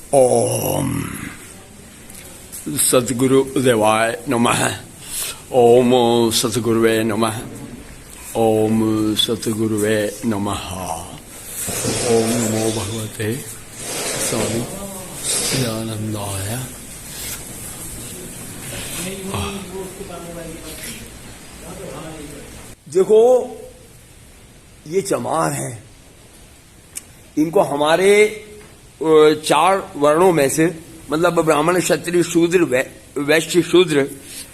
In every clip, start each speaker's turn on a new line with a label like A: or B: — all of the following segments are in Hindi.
A: ओम सद्गुरु देवाय नमः। ओम सद्गुरुवे नमः। ओम सद्गुरुवे नमः। ओम नमो भगवते स्वामी सच्चिदानंदाय। देखो ये चमार हैं, इनको हमारे 4 वर्णों में से मतलब ब्राह्मण क्षत्रिय शूद्र वैश्य शूद्र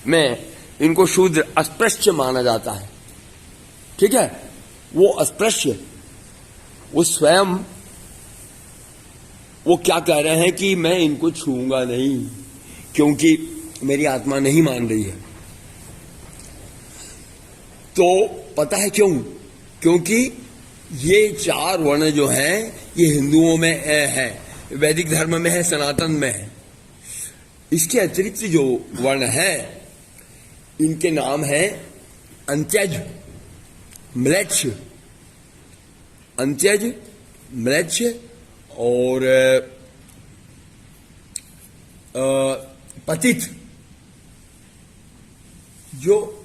A: में इनको शूद्र अस्पृश्य माना जाता है। ठीक है, वो अस्पृश्य वो स्वयं वो क्या कह रहे हैं कि मैं इनको छूऊंगा नहीं क्योंकि मेरी आत्मा नहीं मान रही है। तो पता है क्यों? क्योंकि ये 4 वर्ण जो हैं ये हिंदुओं में है, वैदिक धर्म में है, सनातन में है। इसके अतिरिक्त जो वर्ण है इनके नाम है अंत्यज, म्लेच्छ, अंत्यज, म्लेच्छ और पतित, जो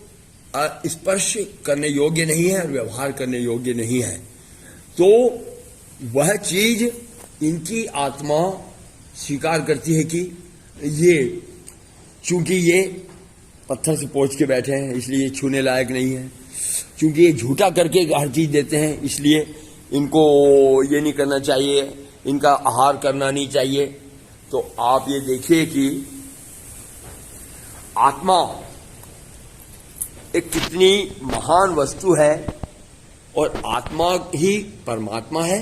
A: स्पर्श करने योग्य नहीं है और व्यवहार करने योग्य नहीं है। तो वह चीज इनकी आत्मा स्वीकार करती है कि ये चूंकि ये पत्थर से पोंछ के बैठे हैं इसलिए ये छूने लायक नहीं है, चूंकि ये झूठा करके हर चीज देते हैं इसलिए इनको ये नहीं करना चाहिए, इनका आहार करना नहीं चाहिए। तो आप ये देखिए कि आत्मा एक कितनी महान वस्तु है और आत्मा ही परमात्मा है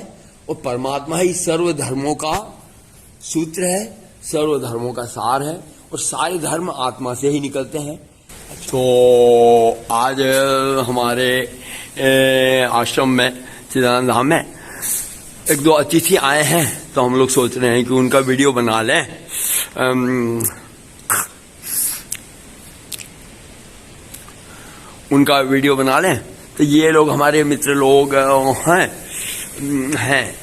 A: और परमात्मा ही सर्व धर्मों का सूत्र है, सर्व धर्मों का सार है और सारे धर्म आत्मा से ही निकलते हैं। तो आज हमारे आश्रम में चिदानंद धाम में 1-2 अतिथि आए हैं, तो हम लोग सोच रहे हैं कि उनका वीडियो बना लें। उनका वीडियो बना लें। तो ये लोग हमारे मित्र लोग हैं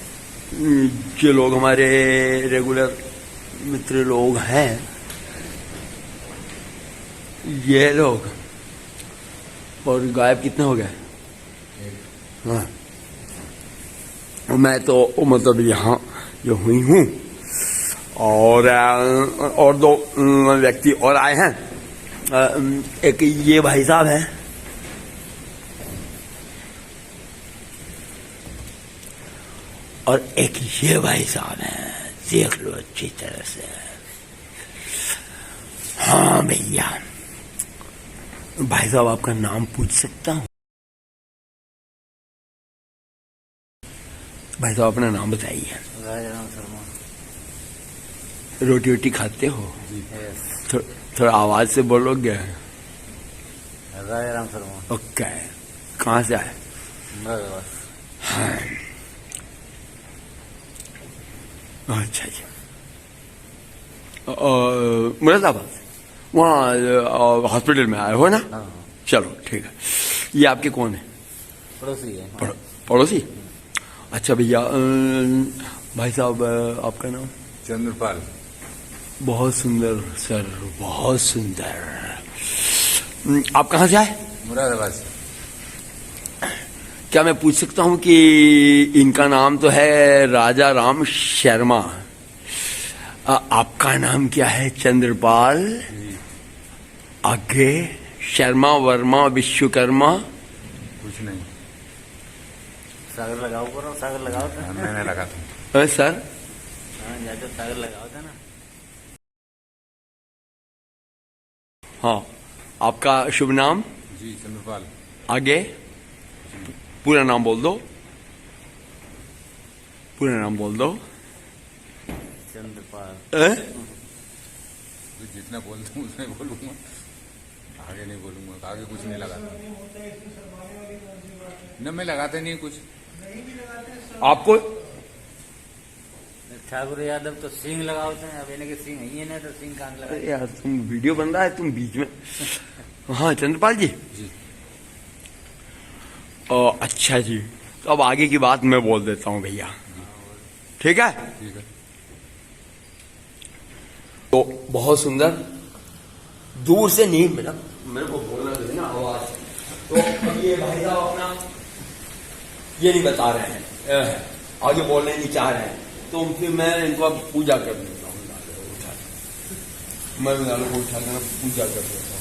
A: जो लोग हमारे रेगुलर मित्र लोग हैं, ये लोग। और गायब कितने हो गए? हाँ, मैं तो मतलब यहाँ जो हुई हूँ और 2 व्यक्ति और आए हैं। एक ये भाई साहब हैं और एक ये भाई साहब हैं, देख लो अच्छी तरह से। हाँ भैया, भाई साहब आपका नाम पूछ सकता हूँ? भाई साहब अपना नाम बताइए।
B: राजाराम शर्मा।
A: रोटी वोटी खाते हो?
B: जी।
A: थोड़ा आवाज से बोलोगे?
B: राजाराम शर्मा।
A: ओके, कहाँ से आए?
B: हाँ।
A: अच्छा जी, मुरादाबाद वहाँ हॉस्पिटल में आए हो ना?
B: हाँ।
A: चलो ठीक है। ये आपके कौन है?
B: पड़ोसी है।
A: पड़ोसी? अच्छा भैया, भाई साहब आपका नाम?
C: चंद्रपाल।
A: बहुत सुंदर सर, बहुत सुंदर। आप कहाँ से आए?
C: मुरादाबाद से।
A: क्या मैं पूछ सकता हूँ कि इनका नाम तो है राजा राम शर्मा, आपका नाम क्या है? चंद्रपाल। आगे शर्मा वर्मा विश्वकर्मा?
C: कुछ नहीं।
B: सागर लगाओ करो, सागर लगाओ था।
C: मैंने लगा था।
A: सर?
B: हाँ, जाते सागर लगाओ था ना।
A: हाँ, आपका शुभ नाम?
C: जी, चंद्रपाल।
A: आगे पूरा नाम बोल दो, पूरा नाम बोल दो।
B: चंद्रपाल।
C: तो जितना बोलता हूँ उतना बोलूंगा, आगे नहीं बोलूंगा। आगे कुछ नहीं लगाता न, मैं लगाता नहीं कुछ।
A: आपको
B: ठाकुर यादव तो सिंह लगाते हैं, अब इन्हें के सिंह है ना, तो सिंह कहाँ लगा?
A: यार तुम वीडियो बन रहा है, तुम बीच में। हाँ चंद्रपाल जी।
C: जी।
A: अच्छा जी, तो अब आगे की बात मैं बोल देता हूँ भैया, ठीक है?
C: ठीक है।
A: तो बहुत सुंदर, दूर से नहीं मिला, मेरे को बोलना दे ना आवाज। तो ये भाई साहब अपना ये नहीं बता रहे हैं, आगे बोलने नहीं चाह रहे हैं, तो फिर मैं इनको अब पूजा कर देता हूँ, मैं लालू को उठा कर पूजा कर देता हूँ।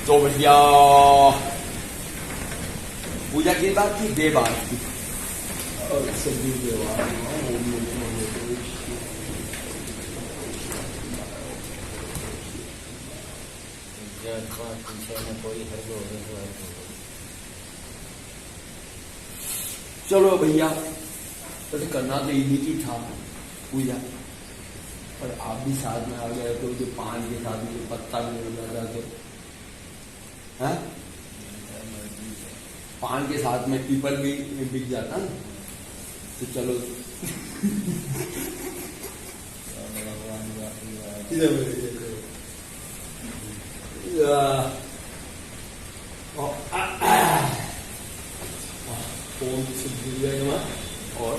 A: तो भैया पूजा की बात की, दे बात की, और सभी चलो भैया, तो करना तो इन्हीं की था पूजा, पर आप भी साथ में आ गए तो जो पान के साथ में जो पत्ता भी मिल जाता तो है, पान के साथ में पीपल भी बिक जाता ना, तो चलो ओम सिद्धिविनायक नमः। और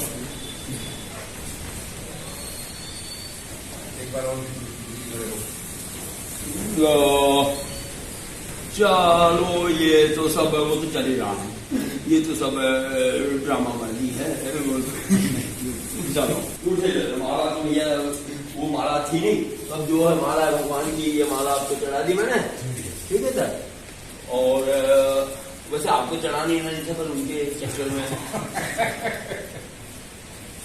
A: एक बार और चलो, ये तो सब वो तो चल ही रहा है, ये तो सब ड्रामा वाली है। चलो उठे, माला तो भैया वो माला थी नहीं, अब जो है माला है भगवान की, ये माला आपको चढ़ा दी मैंने, ठीक है सर। और वैसे आपको चढ़ानी नहीं था, पर उनके चक्कर में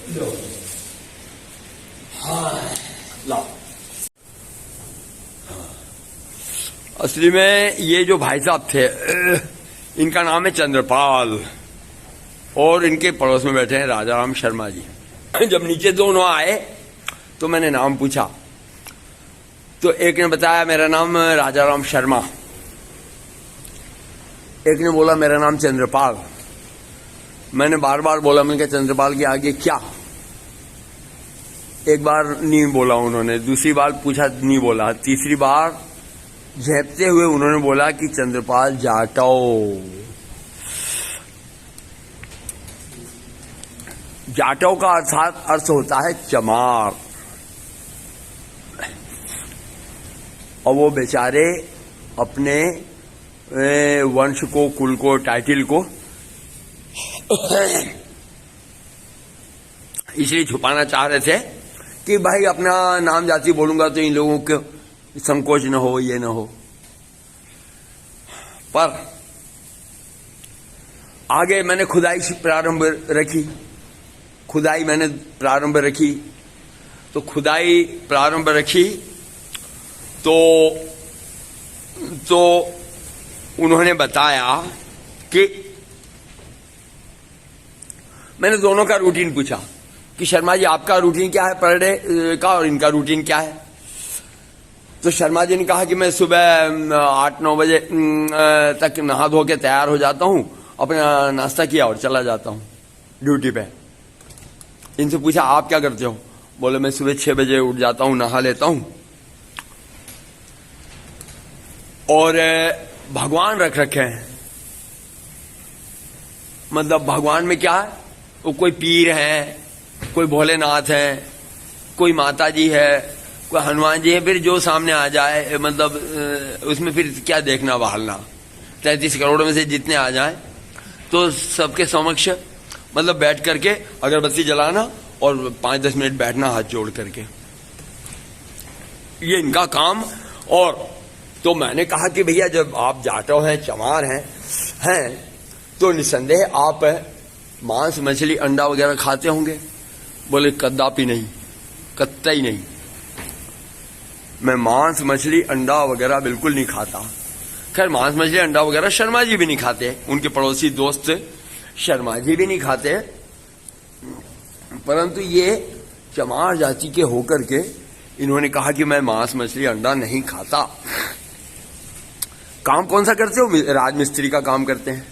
A: लो, हाँ लाओ। असली में ये जो भाई साहब थे, इनका नाम है चंद्रपाल, और इनके पड़ोस में बैठे हैं राजाराम शर्मा जी। जब नीचे दोनों आए तो मैंने नाम पूछा, तो एक ने बताया मेरा नाम राजाराम शर्मा, एक ने बोला मेरा नाम चंद्रपाल। मैंने बार बार बोला, मैंने कहा चंद्रपाल के आगे क्या? एक बार नहीं बोला उन्होंने, दूसरी बार पूछा नहीं बोला, तीसरी बार झेपते हुए उन्होंने बोला कि चंद्रपाल जाटव। जाटव का अर्थात अर्थ होता है चमार, और वो बेचारे अपने वंश को, कुल को, टाइटल को इसलिए छुपाना चाह रहे थे कि भाई अपना नाम जाति बोलूंगा तो इन लोगों को संकोच न हो, ये न हो। पर आगे मैंने खुदाई प्रारंभ रखी, खुदाई मैंने प्रारंभ रखी, तो खुदाई प्रारंभ रखी तो उन्होंने बताया कि मैंने दोनों का रूटीन पूछा कि शर्मा जी आपका रूटीन क्या है पर डे का, और इनका रूटीन क्या है। तो शर्मा जी ने कहा कि मैं सुबह 8-9 बजे तक नहा धो के तैयार हो जाता हूं, अपना नाश्ता किया और चला जाता हूं ड्यूटी पे। इनसे पूछा आप क्या करते हो? बोले मैं सुबह 6 बजे उठ जाता हूं, नहा लेता हूं, और भगवान रख रखे हैं। मतलब भगवान में क्या है, वो कोई पीर है, कोई भोलेनाथ है, कोई माता जी है, कोई हनुमान जी है, फिर जो सामने आ जाए, मतलब उसमें फिर क्या देखना बहालना, 33 करोड़ में से जितने आ जाए तो सबके समक्ष मतलब बैठ करके अगरबत्ती जलाना और 5-10 मिनट बैठना हाथ जोड़ करके, ये इनका काम। और तो मैंने कहा कि भैया जब आप जाटव हैं, चमार हैं तो निसंदेह आप मांस मछली अंडा वगैरह खाते होंगे। बोले कदापि नहीं, कतई नहीं, मैं मांस मछली अंडा वगैरह बिल्कुल नहीं खाता। खैर मांस मछली अंडा वगैरह शर्मा जी भी नहीं खाते, उनके पड़ोसी दोस्त शर्मा जी भी नहीं खाते, परंतु ये चमार जाति के होकर के इन्होंने कहा कि मैं मांस मछली अंडा नहीं खाता। काम कौन सा करते हो? राजमिस्त्री का काम करते हैं,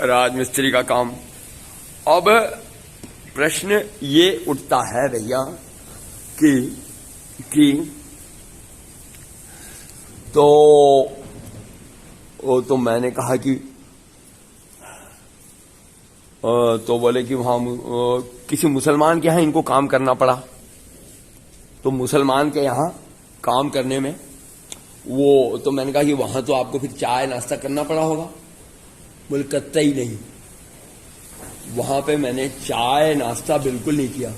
A: राजमिस्त्री का काम। अब प्रश्न ये उठता है भैया कि तो मैंने कहा कि तो बोले कि वहां किसी मुसलमान के यहाँ इनको काम करना पड़ा, तो मुसलमान के यहाँ काम करने में वो, तो मैंने कहा कि वहां तो आपको फिर चाय नाश्ता करना पड़ा होगा। बोले कतई नहीं, वहां पे मैंने चाय नाश्ता बिल्कुल नहीं किया।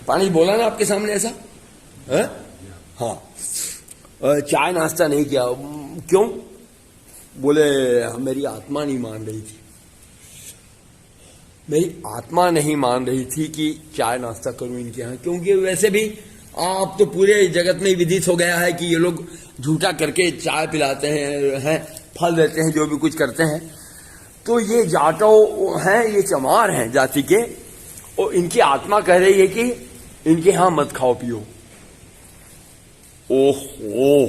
A: पानी बोला ना आपके सामने ऐसा है? हाँ, चाय नाश्ता नहीं किया। क्यों? बोले मेरी आत्मा नहीं मान रही थी, मेरी आत्मा नहीं मान रही थी कि चाय नाश्ता करूं इनके यहाँ। क्योंकि वैसे भी आप तो पूरे जगत में विदित हो गया है कि ये लोग झूठा करके चाय पिलाते हैं, फल देते हैं, जो भी कुछ करते हैं। तो ये जाटो हैं, ये चमार हैं जाति के, और इनकी आत्मा कह रही है कि इनके यहां मत खाओ पियो। ओहो,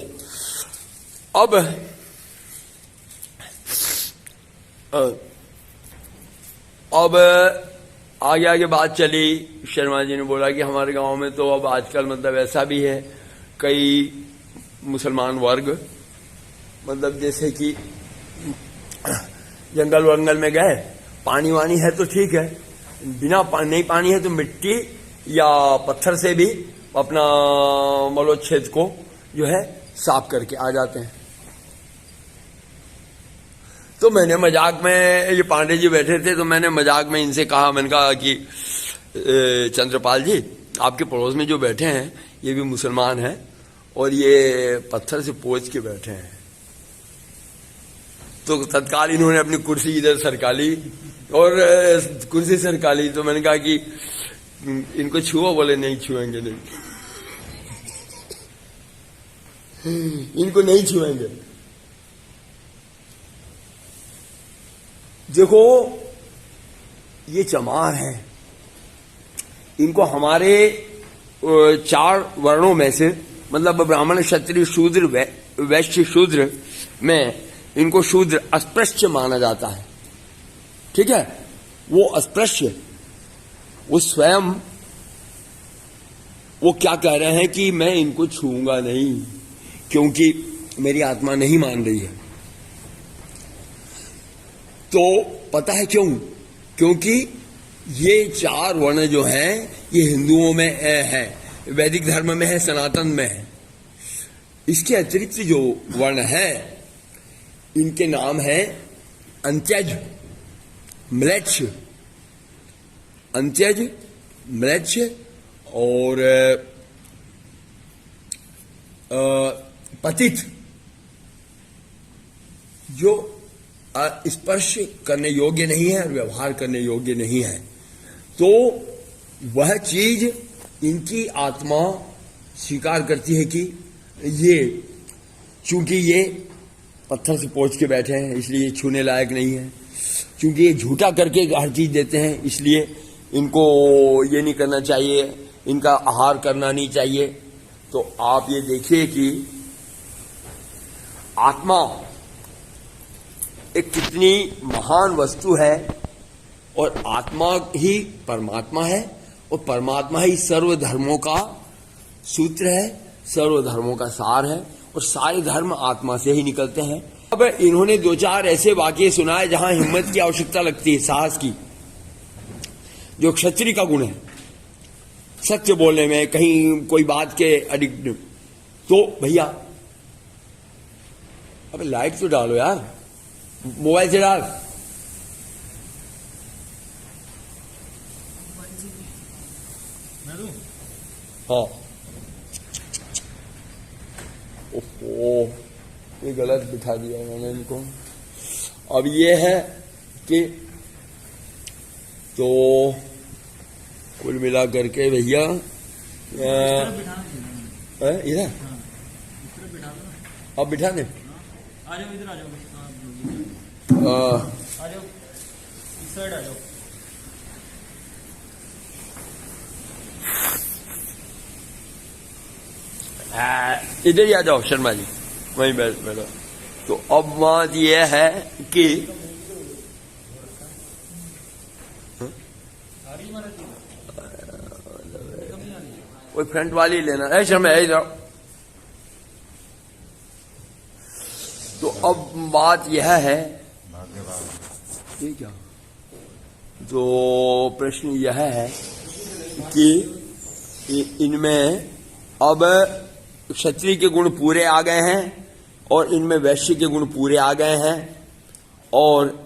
A: अब आगे आगे बात चली। शर्मा जी ने बोला कि हमारे गांव में तो अब आजकल मतलब ऐसा भी है, कई मुसलमान वर्ग मतलब जैसे कि जंगल वंगल में गए, पानी वानी है तो ठीक है, बिना नहीं पानी है तो मिट्टी या पत्थर से भी अपना मलोच्छेद को जो है साफ करके आ जाते हैं। तो मैंने मजाक में, ये पांडे जी बैठे थे तो मैंने मजाक में इनसे कहा, मैंने कहा कि चंद्रपाल जी आपके पड़ोस में जो बैठे हैं ये भी मुसलमान हैं और ये पत्थर से पोंछ के बैठे हैं। तो तत्काल इन्होंने अपनी कुर्सी इधर सरका ली और कुर्सी सरका ली। तो मैंने कहा कि इनको छुओ, बोले नहीं छुएंगे, नहीं इनको नहीं छुएंगे। देखो ये चमार हैं, इनको हमारे 4 वर्णों में से मतलब ब्राह्मण क्षत्रिय शूद्र वैश्य शूद्र में इनको शूद्र अस्पृश्य माना जाता है। ठीक है, वो अस्पृश्य, वो स्वयं वो क्या कह रहे हैं कि मैं इनको छूऊंगा नहीं क्योंकि मेरी आत्मा नहीं मान रही है। तो पता है क्यों? क्योंकि ये 4 वर्ण जो हैं ये हिंदुओं में है, वैदिक धर्म में है, सनातन में है। इसके अतिरिक्त जो वर्ण है इनके नाम है अंत्यज, म्लेच्छ, अंत्यज, म्लेच्छ और पतित, जो स्पर्श करने योग्य नहीं है और व्यवहार करने योग्य नहीं है। तो वह चीज इनकी आत्मा स्वीकार करती है कि ये, चूंकि ये पत्थर से पोंछ के बैठे हैं इसलिए ये छूने लायक नहीं है, क्योंकि ये झूठा करके हर चीज देते हैं इसलिए इनको ये नहीं करना चाहिए, इनका आहार करना नहीं चाहिए। तो आप ये देखिए कि आत्मा एक कितनी महान वस्तु है और आत्मा ही परमात्मा है और परमात्मा ही सर्व धर्मों का सूत्र है, सर्व धर्मों का सार है और सारे धर्म आत्मा से ही निकलते हैं। अब इन्होंने 2-4 ऐसे वाक्य सुनाए जहां हिम्मत की आवश्यकता लगती है, साहस की, जो क्षत्रिय का गुण है, सत्य बोलने में, कहीं कोई बात के एडिक्ट। तो भैया अबे लाइट तो डालो यार, मोबाइल से डाल। हाँ, ओहो ये गलत बिठा दिया मैंने इनको। अब ये है कि तो कुल मिला करके भैया इधर अब बिठा दे,
D: आ जाओ इधर, आ जाओ, आ जाओ इस साइड आ जाओ।
A: इधर ही आ जाओ शर्मा जी, वहीं बैठो। तो अब बात यह है कि कोई फ्रंट वाली लेना है शर्मा, इधर। तो अब बात यह है, ये क्या तो प्रश्न यह है कि इनमें अब क्षत्रिय के गुण पूरे आ गए हैं और इनमें वैश्य के गुण पूरे आ गए हैं, और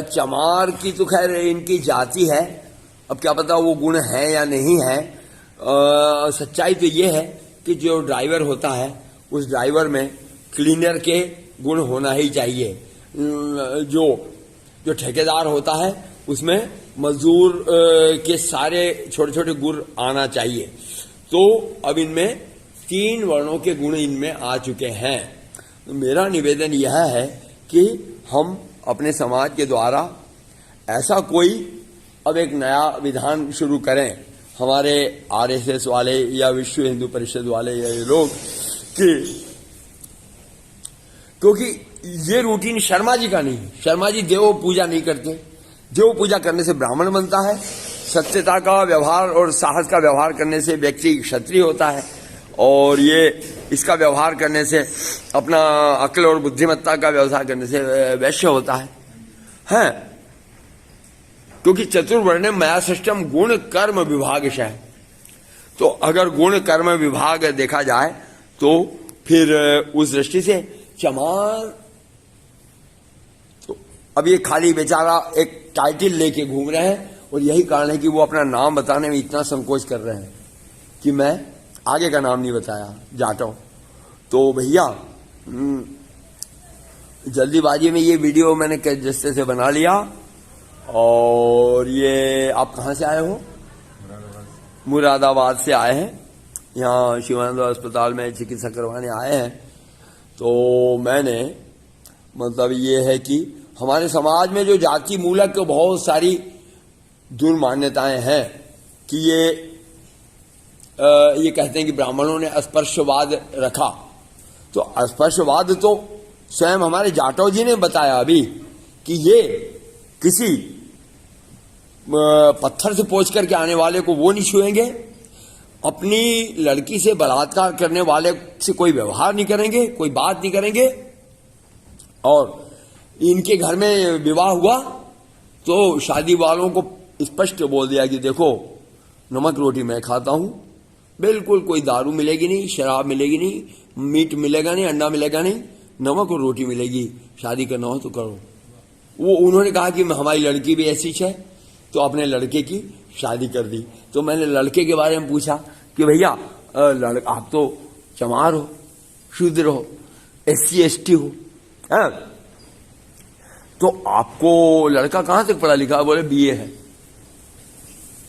A: चमार की तो खैर इनकी जाति है, अब क्या पता वो गुण है या नहीं है। सच्चाई तो ये है कि जो ड्राइवर होता है उस ड्राइवर में क्लीनर के गुण होना ही चाहिए। जो ठेकेदार होता है उसमें मजदूर के सारे छोटे छोटे गुण आना चाहिए। तो अब इनमें 3 वर्णों के गुण इनमें आ चुके हैं। तो मेरा निवेदन यह है कि हम अपने समाज के द्वारा ऐसा कोई अब एक नया विधान शुरू करें, हमारे आरएसएस वाले या विश्व हिंदू परिषद वाले या ये लोग, क्योंकि ये रूटीन शर्मा जी का नहीं है। शर्मा जी देव पूजा नहीं करते। देव पूजा करने से ब्राह्मण बनता है, सत्यता का व्यवहार और साहस का व्यवहार करने से व्यक्ति क्षत्रिय होता है, और ये इसका व्यवहार करने से अपना अक्ल और बुद्धिमत्ता का व्यवहार करने से वैश्य होता है। क्योंकि चतुर्वर्ण मया सृष्टम गुण कर्म विभागशः। तो अगर गुण कर्म विभाग देखा जाए तो फिर उस दृष्टि से चमार, तो अब ये खाली बेचारा एक टाइटल लेके घूम रहे हैं, और यही कारण है कि वो अपना नाम बताने में इतना संकोच कर रहे हैं कि मैं आगे का नाम नहीं बताया जाटव। तो भैया जल्दीबाजी में ये वीडियो मैंने जैसे से बना लिया। और ये आप कहाँ से आए हो? मुरादाबाद से आए हैं, यहाँ शिवानंद अस्पताल में चिकित्सा करवाने आए हैं। तो मैंने मतलब ये है कि हमारे समाज में जो जाति मूलक बहुत सारी दुर्मान्यताएं हैं कि ये कहते हैं कि ब्राह्मणों ने अस्पृश्यवाद रखा। तो अस्पृश्यवाद तो स्वयं हमारे जाटव जी ने बताया अभी कि ये किसी पत्थर से पोंछ करके आने वाले को वो नहीं छुएंगे, अपनी लड़की से बलात्कार करने वाले से कोई व्यवहार नहीं करेंगे, कोई बात नहीं करेंगे। और इनके घर में विवाह हुआ तो शादी वालों को स्पष्ट बोल दिया कि देखो नमक रोटी मैं खाता हूं, बिल्कुल कोई दारू मिलेगी नहीं, शराब मिलेगी नहीं, मीट मिलेगा नहीं, अंडा मिलेगा नहीं, नमक और रोटी मिलेगी। शादी करना हो तो करो। वो उन्होंने कहा कि हमारी लड़की भी ऐसी है, तो अपने लड़के की शादी कर दी। तो मैंने लड़के के बारे में पूछा कि भैया आप तो चमार हो, शूद्र हो, SC ST हो, है? तो आपको लड़का कहां तक पढ़ा लिखा? बोले BA है।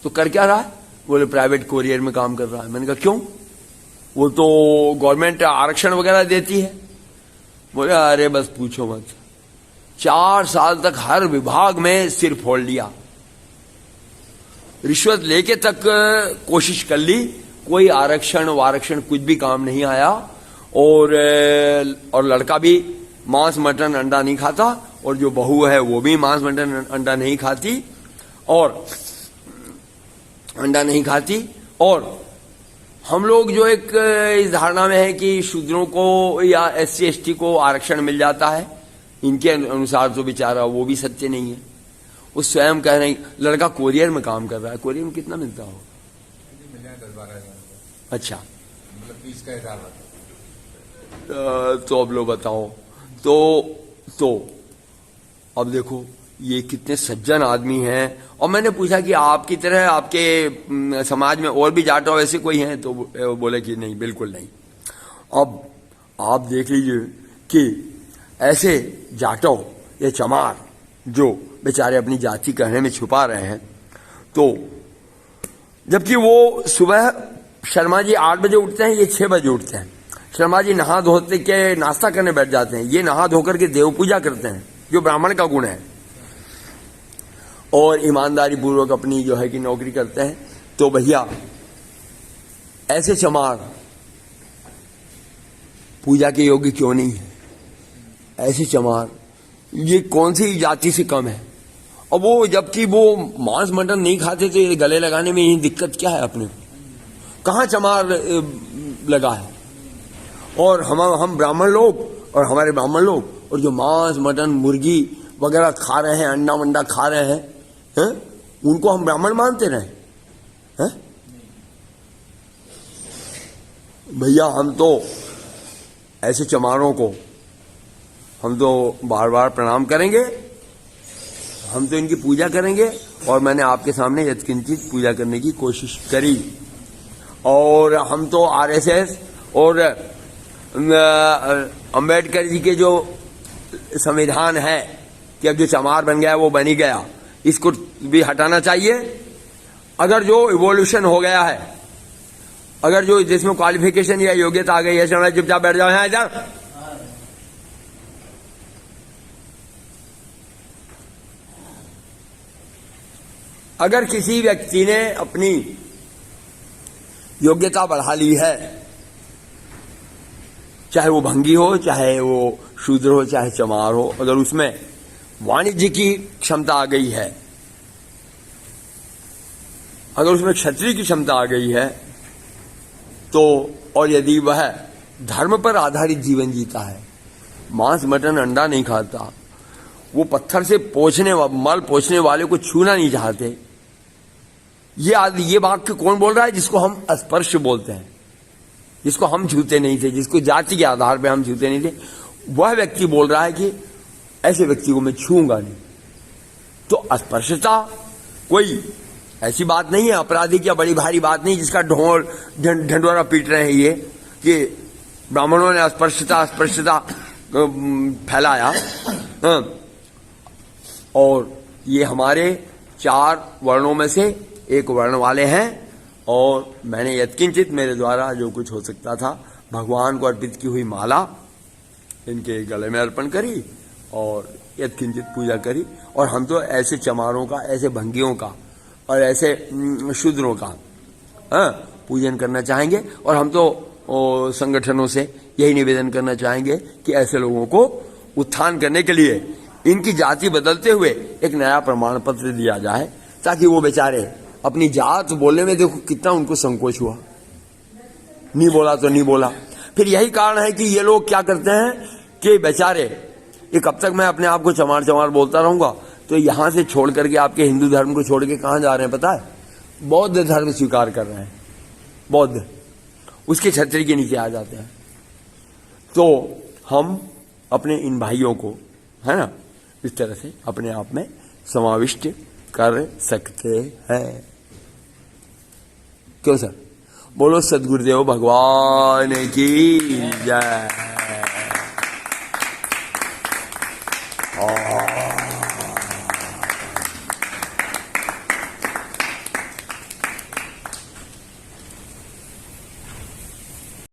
A: तो कर क्या रहा है? बोले प्राइवेट कोरियर में काम कर रहा है। मैंने कहा क्यों? वो तो गवर्नमेंट आरक्षण वगैरह देती है। बोले अरे बस पूछो मत, 4 साल तक हर विभाग में सिर फोड़ लिया, रिश्वत लेके तक कोशिश कर ली, कोई आरक्षण वारक्षण कुछ भी काम नहीं आया। और लड़का भी मांस मटन अंडा नहीं खाता, और जो बहू है वो भी मांस मटन अंडा नहीं खाती और अंडा नहीं खाती। और हम लोग जो एक इस धारणा में है कि शूद्रों को या SC ST को आरक्षण मिल जाता है, इनके अनुसार तो बेचारा वो भी सत्य नहीं है। वो स्वयं कह रहे हैं लड़का कोरियर में काम कर रहा है। कोरियर में कितना मिलता हो?
C: 10-12 हज़ार।
A: अच्छा,
C: मतलब 30 का हिसाब है।
A: तो अब लो बताओ। तो अब देखो ये कितने सज्जन आदमी हैं। और मैंने पूछा कि आपकी तरह आपके समाज में और भी जाटव ऐसे कोई हैं? तो बोले कि नहीं, बिल्कुल नहीं। अब आप देख लीजिए कि ऐसे जाटव या चमार जो बेचारे अपनी जाति कहने में छुपा रहे हैं, तो जबकि वो सुबह शर्मा जी 8 बजे उठते हैं, ये 6 बजे उठते हैं। शर्मा जी नहा धोते के नाश्ता करने बैठ जाते हैं, ये नहा धोकर के देव पूजा करते हैं, जो ब्राह्मण का गुण है, और ईमानदारी पूर्वक अपनी जो है कि नौकरी करते हैं। तो भैया ऐसे चमार पूजा के योग्य क्यों नहीं है? ऐसे चमार ये कौन सी जाति से कम है? और वो जबकि वो मांस मटन नहीं खाते, तो ये गले लगाने में ये दिक्कत क्या है? अपने कहाँ चमार लगा है? और हम ब्राह्मण लोग और हमारे ब्राह्मण लोग और जो मांस मटन मुर्गी वगैरह खा रहे हैं, अंडा वंडा खा रहे हैं, उनको हम ब्राह्मण मानते रहे हैं? भैया हम तो ऐसे चमारों को हम तो बार बार प्रणाम करेंगे, हम तो इनकी पूजा करेंगे। और मैंने आपके सामने यत्किंचित पूजा करने की कोशिश करी। और हम तो आरएसएस और अंबेडकर जी के जो संविधान है कि अब जो चमार बन गया वो बन ही गया, इसको भी हटाना चाहिए। अगर जो इवोल्यूशन हो गया है, अगर जो जिसमें क्वालिफिकेशन या योग्यता आ गई है, समय चुपचाप बैठ जाओ यहाँ इधर। अगर किसी व्यक्ति ने अपनी योग्यता बढ़ा ली है, चाहे वो भंगी हो, चाहे वो शूद्र हो, चाहे चमार हो, अगर उसमें वाणिज्य की क्षमता आ गई है, अगर उसमें क्षत्रिय की क्षमता आ गई है, तो और यदि वह धर्म पर आधारित जीवन जीता है, मांस मटन अंडा नहीं खाता, वो पत्थर से मल पोंछने वाले को छूना नहीं चाहते, ये वाक्य कौन बोल रहा है? जिसको हम स्पर्श बोलते हैं, जिसको हम छूते नहीं थे, जिसको जाति के आधार पे हम छूते नहीं थे, वह व्यक्ति बोल रहा है कि ऐसे व्यक्ति को मैं छूंगा नहीं। तो अस्पर्शता कोई ऐसी बात नहीं है, अपराधी की बड़ी भारी बात नहीं जिसका ढंढोरा पीट रहे हैं ये कि ब्राह्मणों ने अस्पर्शता फैलाया। और ये हमारे 4 वर्णों में से एक वर्ण वाले हैं। और मैंने यत्किंचित मेरे द्वारा जो कुछ हो सकता था भगवान को अर्पित की हुई माला इनके गले में अर्पण करी और यत्किंचित पूजा करी। और हम तो ऐसे चमारों का, ऐसे भंगियों का और ऐसे शूद्रों का पूजन करना चाहेंगे। और हम तो संगठनों से यही निवेदन करना चाहेंगे कि ऐसे लोगों को उत्थान करने के लिए इनकी जाति बदलते हुए एक नया प्रमाण पत्र दिया जाए, ताकि वो बेचारे अपनी जात बोलने में, देखो कितना उनको संकोच हुआ, नहीं बोला तो नहीं बोला। फिर यही कारण है कि ये लोग क्या करते हैं कि बेचारे, ये कब तक मैं अपने आप को चमार चमार बोलता रहूंगा? तो यहां से छोड़ करके आपके हिंदू धर्म को छोड़ के कहां जा रहे हैं पता है? बौद्ध धर्म स्वीकार कर रहे हैं। बौद्ध उसके छतरी के नीचे आ जाते हैं। तो हम अपने इन भाइयों को, है ना, इस तरह से अपने आप में समाविष्ट कर सकते हैं। क्यों सर? बोलो सद्गुरुदेव भगवान की जय।